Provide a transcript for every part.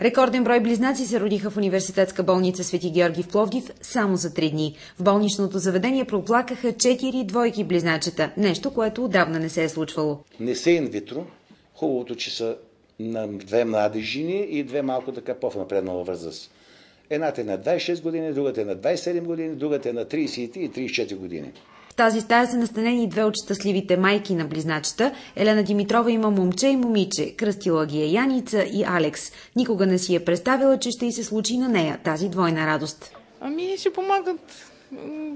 Рекорден брой близнаци се родиха в университетска болница Свети Георги в Пловдив само за 3 дни. В болничното заведение проплакаха 4 двойки близначета, нещо, което отдавна не се е случвало. Не се инвитро, хубавото, че са на 2 млади жени и 2 малко така по-напреднала възраст. Едната е на 26 години, другата е на 27 години, другата е на 33 и 34 години. В тази стая са настанени 2 от щастливите майки на близначета. Елена Димитрова има момче и момиче, кръстила ги е Яница и Алекс. Никога не си е представила, че ще й се случи на нея тази двойна радост. Ще помагат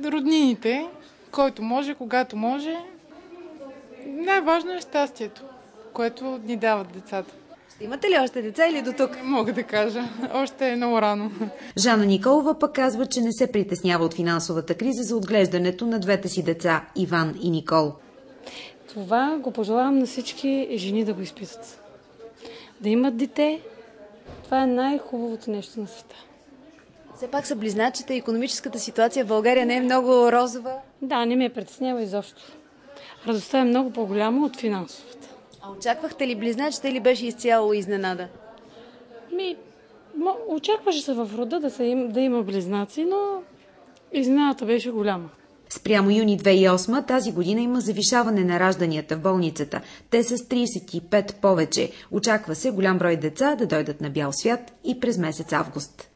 роднините, който може, когато може. Най-важно е щастието, което ни дават децата. Имате ли още деца или до тук? Не мога да кажа. Още е много рано. Жана Николова пък казва, че не се притеснява от финансовата криза за отглеждането на двете си деца, Иван и Никол. Това го пожелавам на всички жени да го изпитат. Да имат дете, това е най-хубавото нещо на света. Все пак са близначета, икономическата ситуация в България не е много розова. Да, не ме притеснява изобщо. Радостта е много по-голяма от финансовата. А очаквахте ли близначета или беше изцяло изненада? Очакваше се в рода да има близнаци, но изненадата беше голяма. Спрямо юни 2008 тази година има завишаване на ражданията в болницата. Те са с 35 повече. Очаква се голям брой деца да дойдат на бял свят и през месец август.